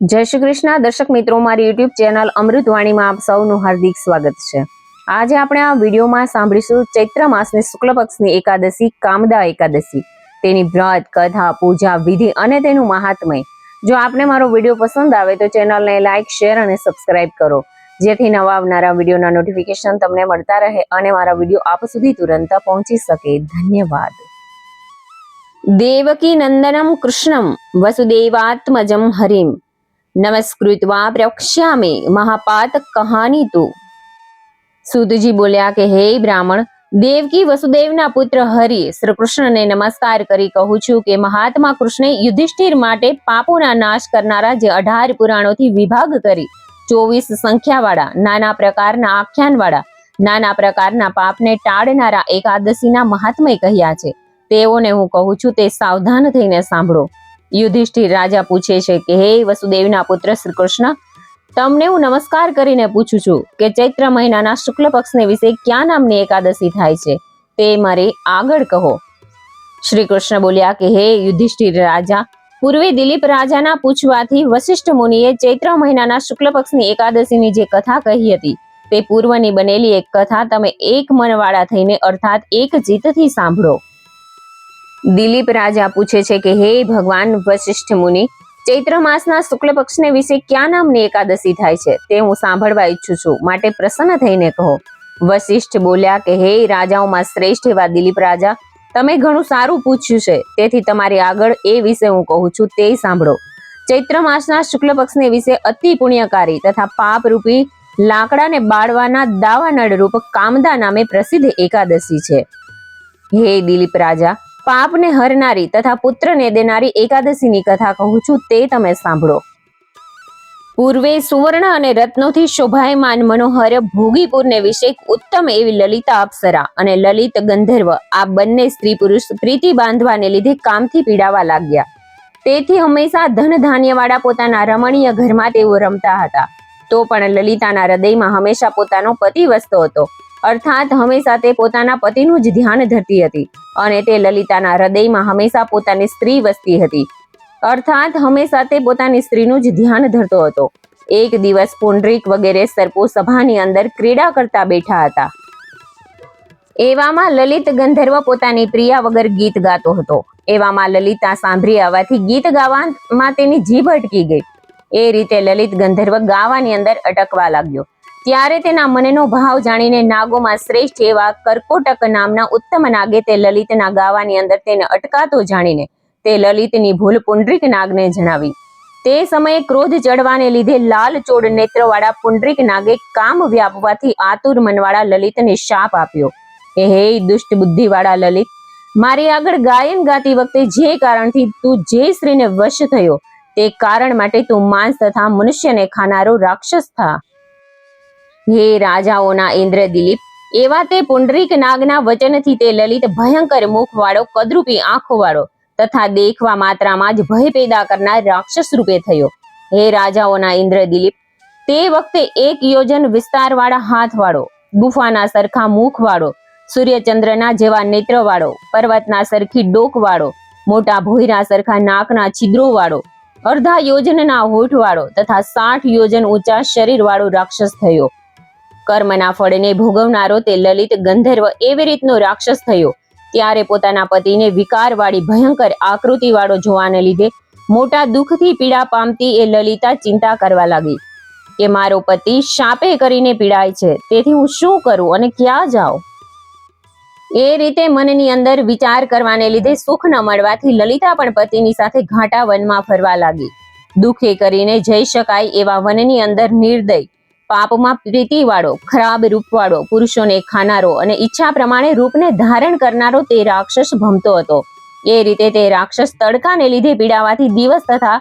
જય શ્રી કૃષ્ણ દર્શક મિત્રો, મારી યુટ્યુબ ચેનલ અમૃતવાણીમાં આપ સૌનું હાર્દિક સ્વાગત છે। આજે આપણે આ વિડીયોમાં સાંભળીશું ચૈત્ર માસની શુક્લ પક્ષની એકાદશી કામદા એકાદશી, તેની વ્રત કથા પૂજા વિધિ અને તેનું મહાત્મય। જો આપને મારો વિડીયો પસંદ આવે તો ચેનલને લાઈક શેર અને સબસ્ક્રાઇબ કરો, જેથી નવા આવનારા વિડીયોના નોટિફિકેશન તમને મળતા રહે અને મારા વિડીયો આપ સુધી તુરંત પહોંચી શકે। ધન્યવાદ। દેવકી નંદનમ કૃષ્ણમ વસુદેવાત્મજમ હરિમ નમસ્કૃત્વા પ્રવક્ષ્યામિ મહાપાત કહાની તુ। સુતજી બોલ્યા કે હે બ્રાહ્મણ, દેવકી વસુદેવના પુત્ર હરિ શ્રી કૃષ્ણને નમસ્કાર કરી કહું છું કે મહાત્મા કૃષ્ણે યુધિષ્ઠિર માટે પાપોના નાશ કરનારા જે 18 પુરાણોથી વિભાગ કરી 24 સંખ્યાવાળા નાના પ્રકારના આખ્યાનવાળા નાના પ્રકારના પાપને ટાળનારા એકાદશીના મહાત્મય કહ્યા છે, તેઓને હું કહું છું તે સાવધાન થઈને સાંભળો। યુધિષ્ઠિર રાજા પૂછે છે કે હે વસુદેવના પુત્ર શ્રી કૃષ્ણ, તમને હું નમસ્કાર કરીને પૂછું છું કે ચૈત્ર મહિનાના શુક્લ પક્ષને વિશે ક્યાં નામની એકાદશી થાય છે, તે મારે આગળ કહો। શ્રી કૃષ્ણ બોલ્યા કે હે યુધિષ્ઠિર રાજા, પૂર્વે દિલીપ રાજાના પૂછવાથી વશિષ્ઠ મુનિએ ચૈત્ર મહિનાના શુક્લ પક્ષની એકાદશીની જે કથા કહી હતી તે પૂર્વની બનેલી એક કથા તમે એક મનવાળા થઈને અર્થાત એક ચિત્તથી સાંભળો। દિલીપ રાજા પૂછે છે કે હે ભગવાન વશિષ્ઠ મુનિ, ચૈત્ર માસના શુક્લ પક્ષને વિશે ક્યાં નામની એકાદશી થાય છે તે હું સાંભળવા ઈચ્છું છું, માટે પ્રસન્ન થઈને કહો। વશિષ્ઠ બોલ્યા કે હે રાજાઓમાં શ્રેષ્ઠ એવા દિલીપ રાજા, તમે ઘણું સારું પૂછ્યું છે, તેથી તમારી આગળ એ વિશે હું કહું છું તે સાંભળો। ચૈત્ર માસના શુક્લ પક્ષને વિશે અતિ પુણ્યકારી તથા પાપ રૂપી લાકડાને બાળવાના દાવાનળ રૂપ કામદા નામે પ્રસિદ્ધ એકાદશી છે। હે દિલીપ રાજા, પાપને હરનારી તથા પુત્રને દેનારી એકાદશીની કથા કહું છું તે તમે સાંભળો। પૂર્વે સુવર્ણ અને રત્નોથી શોભાયમાન મનોહર ભોગીપુરને વિશે ઉત્તમ એવી લલિતા અપ્સરા અને લલિત ગંધર્વ આ બંને સ્ત્રી પુરુષ પ્રીતિ બાંધવાને લીધે કામથી પીડાવા લાગ્યા। તેથી હંમેશા ધન ધાન્યવાળા પોતાના રમણીય ઘરમાં તેઓ રમતા હતા, તો પણ લલિતાના હૃદયમાં હંમેશા પોતાનો પતિ વસતો હતો, અર્થાત હંમેશા તે પોતાના પતિનું જ ધ્યાન ધરતી હતી અને તે લલિતાના હૃદયમાં હંમેશા પોતાની સ્ત્રી વસતી હતી, અર્થાત હંમેશા તે પોતાની સ્ત્રીનું જ ધ્યાન ધરતો હતો। એક દિવસ પુંડરીક વગેરે સર્પો સભાની અંદર ક્રીડા કરતા બેઠા હતા। એવામાં લલિત ગંધર્વ પોતાની પ્રિયા વગર ગીત ગાતો હતો। એવામાં લલિતા સાંભળી આવવાથી ગીત ગાવામાં તેની જીભ અટકી ગઈ। એ રીતે લલિત ગંધર્વ ગાવાની અંદર અટકવા લાગ્યો। ત્યારે તેના મનનો ભાવ જાણીને નાગોમાં શ્રેષ્ઠ એવા કરકોટક નામના ઉત્તમ નાગે તે લલિતના ગાવાની અંદર તેને અટકાતો જાણીને તે લલિતની ભૂલ પુંડરીક નાગને જણાવી। તે સમયે ક્રોધ ચડવાને લીધે લાલ ચોળ નેત્રવાળા પુંડરીક નાગે કામ વ્યાપવાથી આતુર મનવાળા લલિતને શાપ આપ્યો કે હે દુષ્ટ બુદ્ધિવાળા લલિત, મારી આગળ ગાયન ગાતી વખતે જે કારણથી તું જે સ્ત્રીને વશ થયો તે કારણ માટે તું માંસ તથા મનુષ્યને ખાનારો રાક્ષસ થા। હે રાજાઓના ઇન્દ્ર દિલીપ, એવા તે પુંડરીક નાગના વચનથી તે લલિત ભયંકર મુખવાળો કદરૂપી આંખોવાળો તથા દેખવા માત્રામાં જ ભય પેદા કરનાર રાક્ષસ રૂપે થયો। હે રાજાઓના ઇન્દ્ર દિલીપ, તે વખતે 1 યોજન વિસ્તારવાળા હાથવાળો, ગુફાના સરખા મુખવાળો, સૂર્યચંદ્રના જેવા નેત્રવાળો, પર્વતના સરખી ડોકવાળો, મોટા ભોયરા સરખા નાકના છિદ્રોવાળો, અડધા યોજનના હોઠવાળો તથા 60 યોજન ઊંચા શરીરવાળો રાક્ષસ થયો। કર્મના ફળને ભોગવનારો તે લલિત ગંધર્વ એવી રીતનો રાક્ષસ થયો। ત્યારે પોતાના પતિને વિકારવાળી ભયંકર આકૃતિવાળો જોવાને લીધે મોટા દુઃખથી પીડા પામતી એ લલિતા ચિંતા કરવા લાગી કે મારો પતિ શાપે કરીને પીડાય છે, તેથી હું શું કરું અને ક્યાં જાઉં? એ રીતે મનની અંદર વિચાર કરવાને લીધે સુખ ન મળવાથી લલિતા પણ પતિની સાથે ઘાટા વનમાં ફરવા લાગી। દુઃખે કરીને જઈ શકાય એવા વનની અંદર નિર્દય, પાપમાં પ્રીતિવાળો, ખરાબ રૂપવાળો, પુરુષોને ખાનારો અને ઈચ્છા પ્રમાણે રૂપને ધારણ કરનારો તે રાક્ષસ ભમતો હતો। એ રીતે તે રાક્ષસ તડકાને લીધે પીડાવાથી દિવસ તથા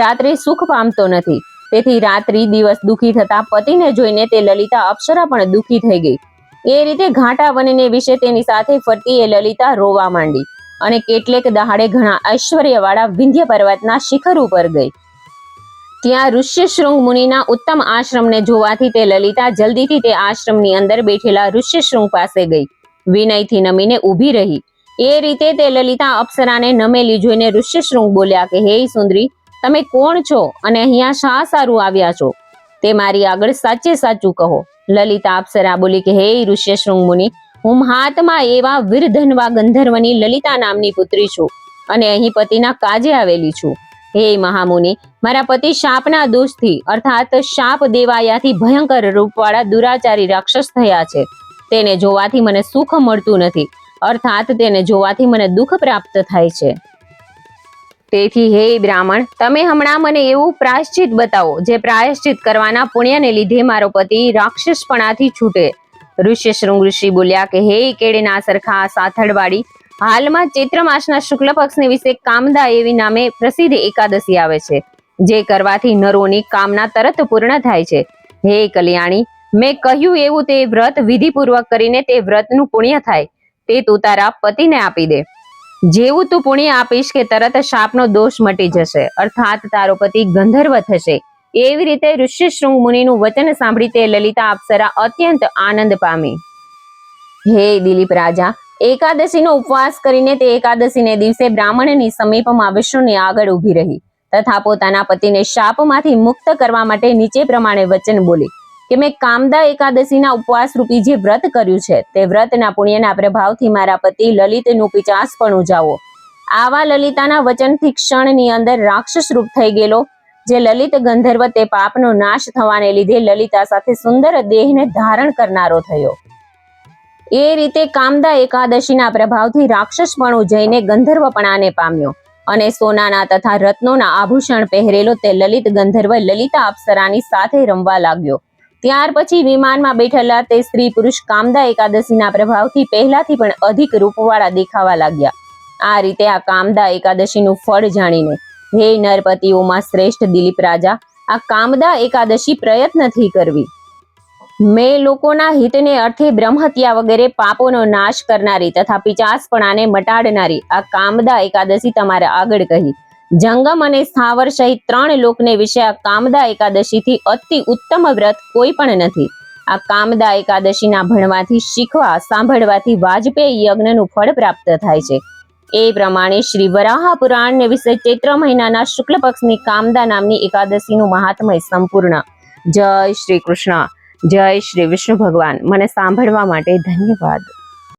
રાત્રે સુખ પામતો નથી, તેથી રાત્રિ દિવસ દુઃખી થતા પતિને જોઈને તે લલિતા અપ્સરા પણ દુઃખી થઈ ગઈ। એ રીતે ઘાટા વનને વિશે તેની સાથે ફરતી એ લલિતા રોવા માંડી અને કેટલેક દહાડે ઘણા ઐશ્વર્યવાળા વિંધ્ય પર્વતના શિખર ઉપર ગઈ। ત્યાં ઋષ્યશૃંગ મુનિના ઉત્તમ આશ્રમને જોવાથી તે લલિતા જલ્દીથી તે આશ્રમની અંદર બેઠેલા ઋષ્યશૃંગ પાસે ગઈ, વિનયથી નમીને ઊભી રહી। એ રીતે તે લલિતા અપ્સરાને નમેલી જોઈને ઋષ્યશૃંગ બોલ્યા કે હે સુંદરી, તમે કોણ છો અને અહીંયા શા સારું આવ્યા છો? તે મારી આગળ સાચે સાચું કહો. લલિતા અપ્સરા બોલી કે હે ઋષ્યશૃંગ મુનિ, હું મહાત્મા એવા વીરધનવા ગંધર્વની લલિતા નામની પુત્રી છું અને અહીં પતિના કાજે આવેલી છું. હે મહામુનિ, મારા પતિ શાપના દોષથી અર્થાત શાપ દેવાયાથી ભયંકર રૂપવાળા દુરાચારી રાક્ષસ થયા છે. તેને જોવાથી મને સુખ મળતું નથી, અર્થાત તેને જોવાથી મને દુઃખ પ્રાપ્ત થાય છે. તેથી હે બ્રાહ્મણ, તમે હમણાં મને એવું પ્રાયશ્ચિત બતાવો જે પ્રાયશ્ચિત કરવાના પુણ્યને લીધે મારો પતિ રાક્ષસપણાથી છૂટે. ઋષ્યશૃંગ ઋષિ બોલ્યા કે હે કેળના સરખા સાથળવાળી, હાલમાં ચૈત્ર માસના શુક્લ પક્ષની વિશે કામદા એવી નામે પ્રસિદ્ધ એકાદશી આવે છે, જે કરવાથી નરોની કામના તરત પૂર્ણ થાય છે. હે કલ્યાણી, મેં કહ્યું એવું તે વ્રત વિધિપૂર્વક કરીને તે વ્રતનું પુણ્ય થાય તે તું તારા પતિને આપી દે. જેવું તું પુણ્ય આપીશ કે તરત શાપનો દોષ મટી જશે, અર્થાત તારો પતિ ગંધર્વ થશે. એવી રીતે ઋષ્યશૃંગ મુનિનું વચન સાંભળી તે લલિતા અપ્સરા અત્યંત આનંદ પામી. હે દિલીપ રાજા, એકાદશીનો ઉપવાસ કરીને તે એકાદશીને દિવસે બ્રાહ્મણની સમીપમાં વિષ્ણુની આગળ ઊભી રહી તથા પોતાના પતિને શાપમાંથી મુક્ત કરવા માટે નીચે પ્રમાણે વચન બોલી કે મેં કામદા એકાદશીના ઉપવાસ રૂપી જે વ્રત કર્યું છે તે વ્રતના પુણ્યના પ્રભાવથી મારા પતિ લલિતનું પિચાસ પણ ઉજાવો. આવા લલિતાના વચનથી ક્ષણની અંદર રાક્ષસ રૂપ થઈ ગયેલો જે લલિત ગંધર્વ તે પાપનો નાશ થવાને લીધે લલિતા સાથે સુંદર દેહને ધારણ કરનારો થયો. એ રીતે કામદા એકાદશીના પ્રભાવથી રાક્ષસપણું જઈને ગંધર્વપણાને પામ્યો અને સોનાના તથા રત્નોના આભૂષણ પહેરેલો તે લલિત ગંધર્વ લલિતા અપ્સરાની સાથે રમવા લાગ્યો. ત્યાર પછી વિમાનમાં બેઠેલા તે સ્ત્રી પુરુષ કામદા એકાદશીના પ્રભાવથી પહેલાથી પણ અધિક રૂપવાળા દેખાવા લાગ્યા. આ રીતે આ કામદા એકાદશીનું ફળ જાણીને હે નરપતિઓમાં શ્રેષ્ઠ દિલીપ રાજા, આ કામદા એકાદશી પ્રયત્નથી કરવી. મેં લોકોના હિતને અર્થે બ્રહ્મહત્યા વગેરે પાપોનો નાશ કરનારી તથા પિચાસપણાને મટાડનારી આ કામદા એકાદશી તમારા આગળ કહી. જંગમ અને સ્થાવર સહિત 3 લોકને વિશે આ કામદા એકાદશીથી અતિ ઉત્તમ વ્રત કોઈ પણ નથી. આ કામદા એકાદશીના ભણવાથી, શીખવા, સાંભળવાથી વાજપેયી યજ્ઞનું ફળ પ્રાપ્ત થાય છે. એ પ્રમાણે શ્રી વરાહ પુરાણને વિશે ચૈત્ર મહિનાના શુક્લ પક્ષની કામદા નામની એકાદશીનું મહાત્મય સંપૂર્ણ. જય શ્રી કૃષ્ણ. જય શ્રી વિષ્ણુ ભગવાન. મને સાંભળવા માટે ધન્યવાદ.